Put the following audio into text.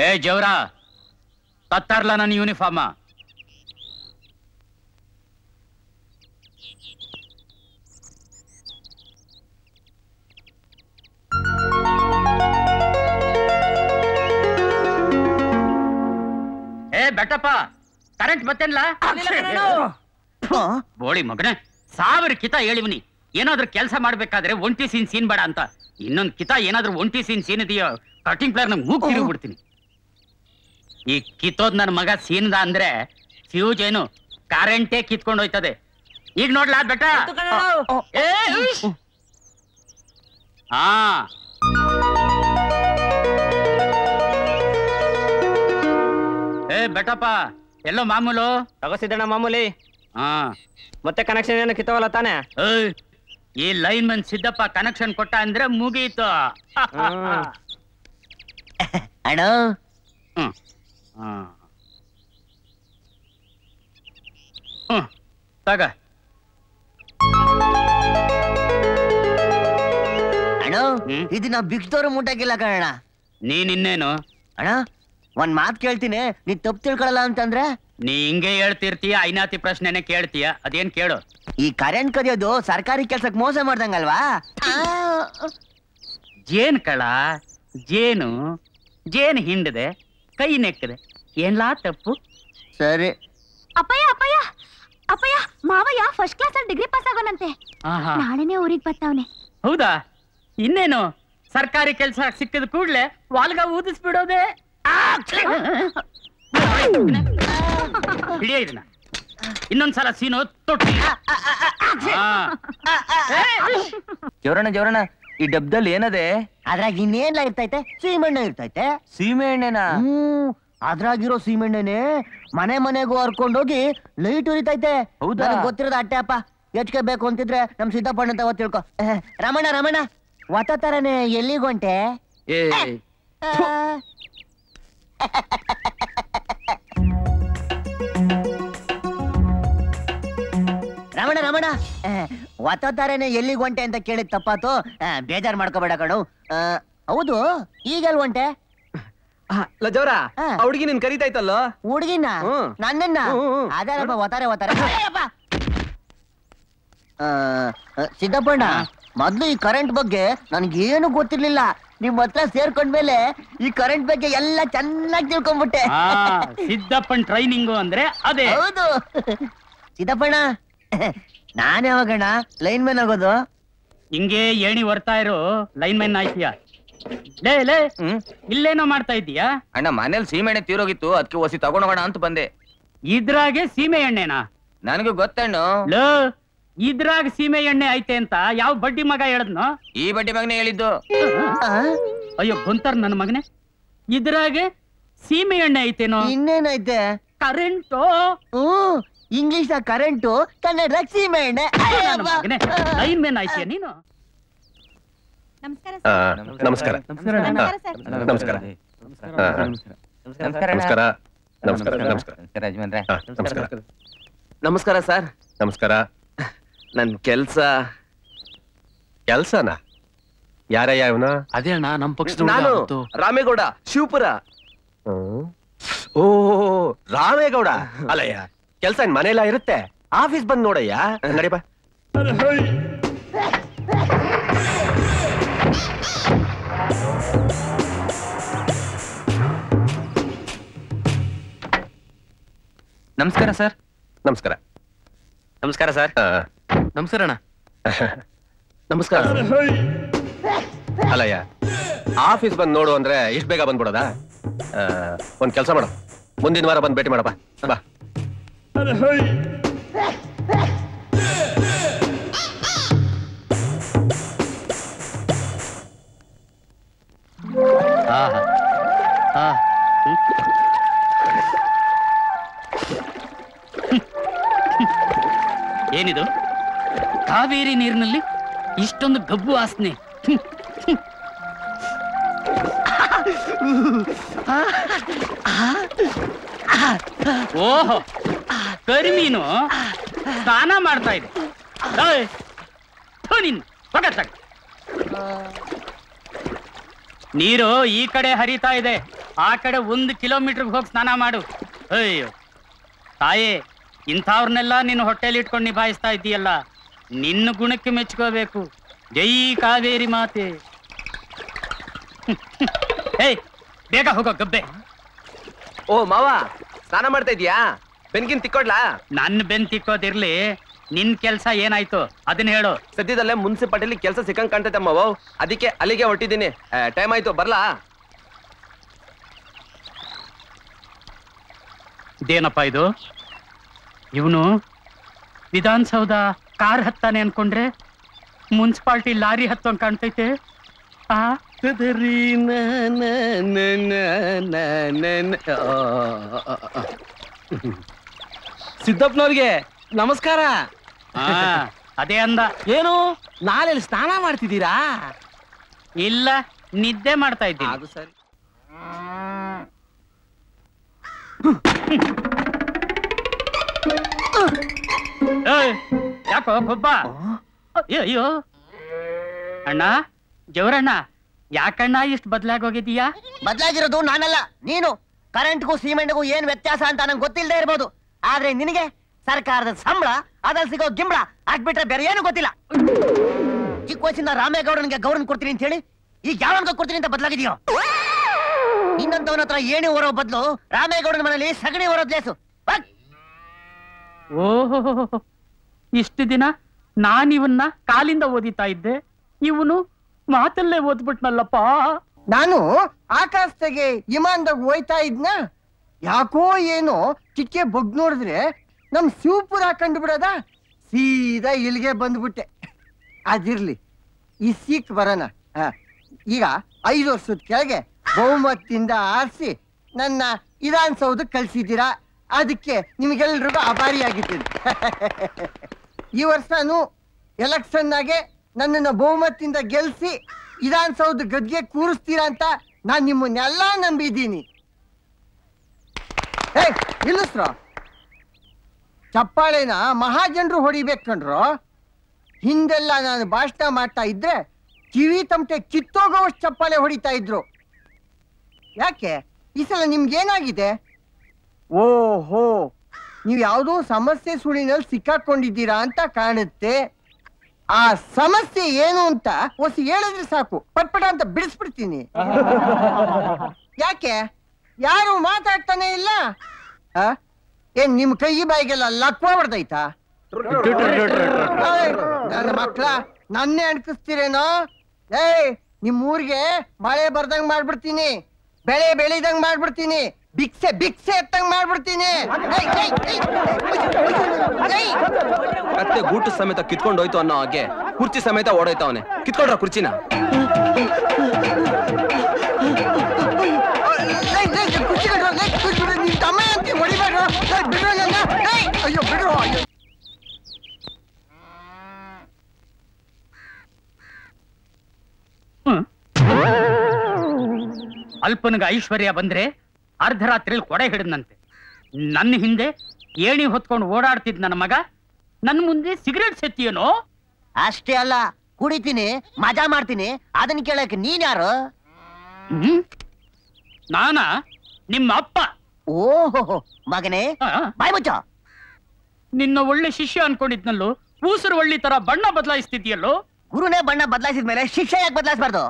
ಏ ಜವರ ತತ್ತಾರ್ಲ ನನ್ನ ಯೂನಿಫಾರ್ಮ. ಏ ಬೆಟ್ಟಪ್ಪ ಕರೆಂಟ್ ಬತ್ತೇನ್ಲ? ಬೋಳಿ ಮಗನೇ, 1000 ಕಿತ ಹೇಳಿವ್ನಿ. ಏನಾದ್ರೂ ಕೆಲಸ ಮಾಡ್ಬೇಕಾದ್ರೆ ಒಂಟಿ ಸೀನ್ ಬೇಡ ಅಂತ. ಇನ್ನೊಂದು ಕಿತ ಏನಾದ್ರೂ ಒಂಟಿ ಸೀನ್ ಇದೆಯೋ ಕಟಿಂಗ್ ಪ್ಲೇಯರ್ ನಂಗೆ ಮೂಗ್ ತಿರುಗ್ಬಿಡ್ತೀನಿ. ಈ ಕಿತ್ತೋದ್ ನನ್ನ ಮಗ ಸೀನ್ದ ಅಂದ್ರೆ ಫ್ಯೂಜ್ ಏನು ಕರೆಂಟೇ ಕಿತ್ಕೊಂಡು ಹೋಯ್ತದೆ. ಈಗ ನೋಡ್ಲಾ ಬೆಟ್ಟ? ಹಾ ಏ ಬೆಟ್ಟಪ್ಪ, ಎಲ್ಲೋ ಮಾಮೂಲು ತಗೋಸಿದ್ದಣ್ಣ ಮಾಮೂಲಿ. ಹಾ ಮತ್ತೆ ಕನೆಕ್ಷನ್ ಏನು ಕಿತ್ತವಲ್ಲ ತಾನೆ? ಈ ಲೈನ್ ಮನ್ ಸಿದ್ದಪ್ಪ ಕನೆಕ್ಷನ್ ಕೊಟ್ಟ ಅಂದ್ರೆ ಮುಗೀತು. ಅಣ್ಣ ತಗ ಅಣ್ಣ, ಇದು ನಾವು ಬಿಕ್ತವ್ರು ಮುಟ್ಟಾಕಿಲ್ಲ ಕಣ. ನೀನ್ ಇನ್ನೇನು ಅಣ್ಣ, ಒಂದ್ ಮಾತ್ ಕೇಳ್ತೀನಿ, ನೀ ತಪ್ಪು ತಿಳ್ಕೊಳಲ್ಲ ಅಂತಂದ್ರೆ? ನೀ ಹಿಂಗೆ ಹೇಳ್ತಿರ್ತೀಯ, ಐನಾತಿ ಪ್ರಶ್ನೆನೆ ಕೇಳ್ತೀಯ. ಅದೇನ್ ಕೇಳು. ಈ ಕರೆಂಟ್ ಕದಿಯೋದು ಸರ್ಕಾರಿ ಕೆಲ್ಸಕ್ಕೆ ಮೋಸ ಮಾಡ್ದಂಗಲ್ವಾ? ಜೇನ್ ಕಳ ಜೇನು ಜೇನ್ ಹಿಂಡದೆ ಕೈ ನೆಕ್ಕದೆ ಏನ್ಲಾ ತಪ್ಪು? ಸರಿ. ಅಪ್ಪಯ್ಯ ಅಪ್ಪಯ್ಯ ಅಪ್ಪಯ್ಯ, ಮಾವಯ್ಯ ಫಸ್ಟ್ ಕ್ಲಾಸ್ ಅಲ್ಲಿ ಡಿಗ್ರಿ ಪಾಸ್ ಆಗೋನಂತೆ. ನಾಳೆನೆ ಊರಿಗೆ ಬರ್ತಾವನೆ. ಹೌದಾ? ಇನ್ನೇನು ಸರ್ಕಾರಿ ಕೆಲ್ಸ ಸಿಕ್ಕಿದ ಕೂಡ್ಲೆ ವಾಲ್ಗ ಊದಿಸ್ಬಿಡೋದೆ. ಹಿಡಿಯ ಇದನ್ನ. ಇನ್ನೊಂದ್ಸಲ ಸೀನು ತೊಟ್ಟಿ. ಜೋರಣ್ಣ, ಈ ಡಬ್ದಲ್ಲಿ ಏನದೆ? ಅದ್ರಾಗ ಇನ್ನೇನ್ಲ ಇರ್ತೈತೆ? ಸೀಮೆಣ್ಣೆ ಇರ್ತೈತೆ. ಸೀಮೆ ಎಣ್ಣೆನಾ? ಅದ್ರಾಗಿರೋ ಸೀಮೆಣ್ಣೆನೆ ಮನೆ ಮನೆಗೂ ಹರ್ಕೊಂಡೋಗಿ ಲೈಟ್ ಉರಿತೈತೆ. ಹೌದಾ? ಗೊತ್ತಿರೋದು ಅಟ್ಟೆ ಅಪ್ಪ. ಹೆಚ್ಚಿಗೆ ಬೇಕು ಅಂತಿದ್ರೆ ನಮ್ ಸಿದ್ದಪ್ಪಣ್ಣ ಅಂತ ತಿಳ್ಕೊ. ರಮಣ ಒತ್ತ ತರನೆ ಎಲ್ಲಿಗೊಂಟೆ? ರಮಣ ಒತ್ತ ತರನೆ ಎಲ್ಲಿಗೊಂಟೆ ಅಂತ ಕೇಳಿದ್ ತಪ್ಪಾತು. ಬೇಜಾರ್ ಮಾಡ್ಕೋಬೇಡ ಕಣು. ಹೌದು, ಈಗೆಲ್ ಹೊಂಟೆ? ಲಜೋರ, ಹುಡುಗಿ ನಿನ್ ಕರೀತಾಯ್ತಲ್ಲ? ಹುಡುಗಿನ? ನನ್ನನ್ನ? ಅದಾರಪ್ಪ, ಒತ್ತಾರೆ. ಸಿದ್ದಪ್ಪಣ್ಣ, ಮೊದ್ಲು ಈ ಕರೆಂಟ್ ಬಗ್ಗೆ ನನ್ಗೇನು ಗೊತ್ತಿರ್ಲಿಲ್ಲ. ನಿಮ್ ಹತ್ರ ಸೇರ್ಕೊಂಡ್ಮೇಲೆ ಈ ಕರೆಂಟ್ ಬಗ್ಗೆ ಎಲ್ಲ ಚೆನ್ನಾಗಿ ತಿಳ್ಕೊಂಡ್ಬಿಟ್ಟೆ. ಸಿದ್ದಪ್ಪನ್ ಟ್ರೈನಿಂಗು ಅಂದ್ರೆ ಅದೇ. ಹೌದು ಸಿದ್ದಪ್ಪಣ್ಣ, ನಾನ್ ಯಾವಾಗಣ್ಣ ಲೈನ್ ಮ್ಯಾನ್ ಆಗೋದು? ಹಿಂಗೆ ಏಣಿ ಬರ್ತಾ ಇರೋ ಲೈನ್ ಮ್ಯಾನ್ ಆಯ್ತೀಯ. ಲೇ ಇಲ್ಲೇನೋ ಮಾಡ್ತಾ ಇದ್ದೀಯಾ? ಅಣ್ಣ, ಮನೇಲಿ ಸೀಮೆ ಎಣ್ಣೆ ತೀರೋಗಿತ್ತು, ಅದಕ್ಕೆ ಒಸಿ ತಗೊಂಡೋಗೋಣ ಅಂತ ಬಂದೆ. ಇದ್ರಾಗೆ ಸೀಮೆ ಎಣ್ಣೆನಾ? ನನಗೂ ಗೊತ್ತಣ್ಣು. ಇದ್ರಾಗ ಸೀಮೆ ಎಣ್ಣೆ ಐತೆ ಅಂತ ಯಾವ ಬಡ್ಡಿ ಮಗ ಹೇಳದ್ನೋ? ಈ ಬಡ್ಡಿ ಮಗನೇ ಹೇಳಿದ್ದು. ಅಯ್ಯೋ ಗೊಂತರ್ ನನ್ನ ಮಗನೇ, ಇದ್ರಾಗೆ ಸೀಮೆ ಎಣ್ಣೆ ಐತೇನೋ? ಇನ್ನೇನೈತೆ? ಕರೆಂಟು. ಇಂಗ್ಲಿಷ್ ಕರೆಂಟು, ಕನ್ನಡ ಸೀಮೆ ಎಣ್ಣೆ. ಲೈನ್ ಮ್ಯಾನ್ ಆಯ್ತೀಯ ನೀನು? ನಮಸ್ಕಾರ. ನಮಸ್ಕಾರ ಸರ್. ನಮಸ್ಕಾರ. ನನ್ ಕೆಲ್ಸನಾ? ಯಾರಯ್ಯ ಇವನ? ಅದೇ ಅಣ್ಣ, ನಮ್ ಪಕ್ಷದ ನಾನು ರಾಮೇಗೌಡ, ಶಿವಪುರ. ಓ ರಾಮೇಗೌಡ ಅಲ್ಲಯ್ಯ. ಕೆಲ್ಸ ಮನೆಯಲ್ಲ ಇರುತ್ತೆ, ಆಫೀಸ್ ಬಂದ್ ನೋಡಯ್ಯ. ನಡಿ ಬಾ. ನಮಸ್ಕಾರ ಸರ್. ನಮಸ್ಕಾರ. ನಮಸ್ಕಾರ ಸರ್. ನಮಸ್ಕಾರ ಅಣ್ಣ. ನಮಸ್ಕಾರ. ಅಲ್ಲಯ್ಯ, ಆಫೀಸ್ ಬಂದ್ ನೋಡು ಅಂದ್ರೆ ಇಷ್ಟು ಬೇಗ ಬಂದ್ಬಿಡೋದಾ? ಒಂದ್ ಕೆಲ್ಸ ಮಾಡು, ಮುಂದಿನ ವಾರ ಬಂದ್ ಭೇಟಿ ಮಾಡಪ್ಪ. ಬಾ. ಏನಿದು? ಕಾವೇರಿ ನೀರಿನಲ್ಲಿ ಇಷ್ಟೊಂದು ಗಬ್ಬು ವಾಸನೆ. ಓಹೋ, ಕರಿಮೀನು ಸ್ನಾನ ಮಾಡ್ತಾ ಇದೆ. ನೀರು ಈ ಕಡೆ ಹರಿತಾ ಇದೆ, ಆ ಕಡೆ 1 ಕಿಲೋಮೀಟರ್ಗೆ ಹೋಗಿ ಸ್ನಾನ ಮಾಡು. ಅಯ್ಯೋ ತಾಯೇ, ಇಂಥವ್ರನ್ನೆಲ್ಲ ನಿನ್ನ ಹೊಟ್ಟೆಲಿ ಇಟ್ಕೊಂಡು ನಿಭಾಯಿಸ್ತಾ ಇದ್ದೀಯಲ್ಲ, ನಿನ್ನ ಗುಣಕ್ಕೆ ಮೆಚ್ಕೋಬೇಕು. ಜೈ ಕಾವೇರಿ ಮಾತೆ. ಏಯ್ ಬೇಗ ಹೋಗೋ ಗಬ್ಬೆ. ಓ ಮಾವ, ಸ್ನಾನ ಮಾಡ್ತಾ ಇದೀಯಾ? ಬೆನ್ಗಿನ್ ತಿಕ್ಕೊಡ್ಲಾ? ನನ್ನ ಬೆನ್ ತಿಕ್ಕೋದಿರ್ಲಿ, ನಿನ್ ಕೆಲ್ಸ ಏನಾಯ್ತು ಅದನ್ನ ಹೇಳು. ಸದ್ಯದಲ್ಲೇ ಮುನ್ಸಿಪಾಲಿಟಿ ಕೆಲಸ ಸಿಕ್ಕಂಗ್ ಕಾಣ್ತೈತೆ ಮಾವ, ಅದಕ್ಕೆ ಅಲ್ಲಿಗೆ ಹೊಟ್ಟಿದ್ದೀನಿ. ಟೈಮ್ ಆಯ್ತು, ಬರ್ಲಾ? ಇದೇನಪ್ಪ ಇದು? ಇವನು ವಿಧಾನಸೌಧ ಕಾರ್ ಹತ್ತಾನೆ ಅನ್ಕೊಂಡ್ರೆ ಮುನ್ಸಿಪಾಲ್ಟಿ ಲಾರಿ ಹತ್ತಂಗ್ ಕಾಣ್ತೈತೆ. ಸಿದ್ದಪ್ಪನವ್ರಿಗೆ ನಮಸ್ಕಾರ. ಅದೇ ಅಂದ. ಏನು ನಾಳೆ ಸ್ನಾನ ಮಾಡ್ತಿದ್ದೀರಾ? ಇಲ್ಲ, ನಿದ್ದೆ ಮಾಡ್ತಾ ಇದ್ದೀನಿ. ಅದು ಸರಿ. ಯಾಕೋ ಕೊಬ್ಬ? ಅಯ್ಯೋ ಅಣ್ಣ, ಜವರಣ್ಣ, ಯಾಕಣ್ಣ ಇಷ್ಟು ಬದಲಾಗೋಗಿದೀಯಾ? ಬದಲಾಗಿರೋದು ನಾನಲ್ಲ, ನೀನು. ಕರೆಂಟ್ಗೂ ಸಿಮೆಂಟ್ಗೂ ಏನ್ ವ್ಯತ್ಯಾಸ ಅಂತ ನಂಗೆ ಗೊತ್ತಿಲ್ಲದೆ ಇರ್ಬೋದು, ಆದ್ರೆ ನಿನಗೆ ಸರ್ಕಾರದ ಸಂಬಳ, ಅದ್ರಲ್ಲಿ ಸಿಗೋ ಗಿಂಬಳ ಹಾಕ್ಬಿಟ್ರೆ ಬೇರೆ ಏನು ಗೊತ್ತಿಲ್ಲ. ಚಿಕ್ಕ ವಯಸ್ಸಿಂದ ರಾಮೇಗೌಡನಿಗೆ ಗೌರವ ಕೊಡ್ತೀನಿ ಅಂತ ಹೇಳಿ ಈಗ ಯಾವನ್ಗ ಕೊಡ್ತೀನಿ ಅಂತ ಬದಲಾಗಿದೆಯೋ? ಇನ್ನಂತವನ ಹತ್ರ ಏಣಿ ಹೊರೋ ಬದಲು ರಾಮೇಗೌಡನ ಮನೇಲಿ ಸಗಣಿ ಹೊರೋದ್ ಲೇಸು. ಓಹೋ, ಇಷ್ಟು ದಿನ ನಾನಿವನ್ನ ಕಾಲಿಂದ ಓದಿತಾ ಇದ್ದೆ, ಇವನು ಮಾತಲ್ಲೇ ಓದ್ಬಿಟ್ನಲ್ಲಪ್ಪ. ನಾನು ಆಕಾಶದಾಗೆ ವಿಮಾನದಾಗ ಹೋಯ್ತಾ ಇದ್ನ, ಯಾಕೋ ಏನೋ ಚಿಕ್ಕೆ ಬಗ್ ನೋಡಿದ್ರೆ ನಮ್ ಶಿವಪುರ ಕಂಡು ಬಿಡದ, ಸೀದಾ ಇಲ್ಲಿಗೆ ಬಂದ್ಬಿಟ್ಟೆ. ಅದಿರ್ಲಿ, ಈ ಸೀಕ್ ಬರೋಣ. ಈಗ 5 ವರ್ಷದ ಕೆಳಗೆ ಬಹುಮತದಿಂದ ಆರಿಸಿ ನನ್ನ ವಿಧಾನಸೌಧಕ್ಕೆ ಕಳ್ಸಿದ್ದೀರಾ, ಅದಕ್ಕೆ ನಿಮ್ಗೆಲ್ರಿಗೂ ಆಭಾರಿಯಾಗಿದ್ದೀನಿ. ಈ ವರ್ಷನೂ ಎಲೆಕ್ಷನ್ನಾಗೆ ನನ್ನನ್ನು ಬಹುಮತದಿಂದ ಗೆಲ್ಸಿ ವಿಧಾನಸೌಧ ಗದ್ಗೆ ಕೂರಿಸ್ತೀರಾ ಅಂತ ನಾನು ನಿಮ್ಮನ್ನೆಲ್ಲ ನಂಬಿದ್ದೀನಿ. ನಿಲ್ಲಿಸ್ರ, ಚಪ್ಪಾಳೆನ ಮಹಾಜನರು ಹೊಡಿಬೇಕಂಡ್ರು. ಹಿಂದೆಲ್ಲ ನಾನು ಭಾಷಣ ಮಾಡ್ತಾ ಇದ್ರೆ ಕಿವಿ ತಮಟೆ ಕಿತ್ತೋಗೋವಷ್ಟು ಚಪ್ಪಾಳೆ ಹೊಡಿತಾ ಇದ್ರು. ಯಾಕೆ ಈ ಸಲ ನಿಮ್ಗೇನಾಗಿದೆ? ಓಹೋ, ನೀವು ಯಾವುದೋ ಸಮಸ್ಯೆ ಸುಳಿನಲ್ಲಿ ಸಿಕ್ಕಾಕೊಂಡಿದ್ದೀರಾ ಅಂತ ಕಾಣುತ್ತೆ. ಆ ಸಮಸ್ಯೆ ಏನು ಅಂತ ಹೊಸ ಹೇಳಿದ್ರೆ ಸಾಕು, ಪಟ್ಪಟ ಅಂತ ಬಿಡಿಸ್ಬಿಡ್ತೀನಿ. ಯಾಕೆ ಯಾರು ಮಾತಾಡ್ತಾನೆ ಇಲ್ಲ? ಏನ್ ನಿಮ್ ಕೈ ಬಾಯಿಗೆಲ್ಲ ಲಕ್ವ ಹೊಡೆದೈತಾ? ನನ್ನ ಮಕ್ಳ ನನ್ನೇ ಅಣ್ಕಿಸ್ತೀರೇನೋ? ನಿಮ್ ಊರಿಗೆ ಮಳೆ ಬರ್ದಂಗ್ ಮಾಡ್ಬಿಡ್ತೀನಿ, ಬೆಳೆ ಬೆಳಿದಂಗ್ ಮಾಡ್ಬಿಡ್ತೀನಿ, ಭಿಕ್ಷೆ ಭಿಕ್ಷೆ ಎತ್ತಂಗ್ ಮಾಡ್ಬಿಡ್ತೀನಿ. ಮತ್ತೆ ಗೂಟು ಸಮೇತ ಕಿತ್ಕೊಂಡು ಹೋಯ್ತು ಅನ್ನೋ ಹಾಗೆ ಕುರ್ಚಿ ಸಮೇತ ಓಡೋಯ್ತವನೆ. ಕಿತ್ಕೊಂಡ್ರ ಕುರ್ಚಿನ? ನಿಮ್ ತಮ್ಮ ಅಂತ ಹೊಡಿಬೇಡ್ರು, ಬಿಡ್ರು ನನ್ನ. ಅಯ್ಯೋ ಬಿಡ್ರು. ಅಲ್ಪನಿಗೆ ಐಶ್ವರ್ಯ ಬಂದ್ರೆ ಅರ್ಧರಾತ್ರಿಲಿ ಕೊಡೆ ಹಿಡಿದಂತೆ. ನನ್ನ ಹಿಂದೆ ಏಣಿ ಹೊತ್ಕೊಂಡು ಓಡಾಡ್ತಿದ್ ನನ್ನ ಮಗ ನನ್ನ ಮುಂದೆ ಸಿಗರೇಟ್ ಸೆತ್ತಿಯೇನೋ? ಅಷ್ಟೇ ಅಲ್ಲ, ಕುಡಿತೀನಿ, ಮಜಾ ಮಾಡ್ತೀನಿ, ಅದನ್ನ ಕೇಳಕ್ ನೀನ್ ಯಾರು? ನಾನಾ? ನಿಮ್ಮ ಅಪ್ಪ. ಓಹೋ ಮಗನೇ, ಬಾಯ್ ಮುಚ್ಚ. ನಿನ್ನ ಒಳ್ಳೆ ಶಿಷ್ಯ ಅನ್ಕೊಂಡಿದ್ನಲ್ಲೋ, ಊಸರು ಒಳ್ಳಿ ತರ ಬಣ್ಣ ಬದಲಾಯಿಸ್ತಿದ್ಯಲ್ಲೋ. ಗುರುನೇ ಬಣ್ಣ ಬದಲಾಯಿಸಿದ ಮೇಲೆ ಶಿಕ್ಷೆ ಯಾಕೆ ಬದಲಾಯಿಸಬಾರ್ದು?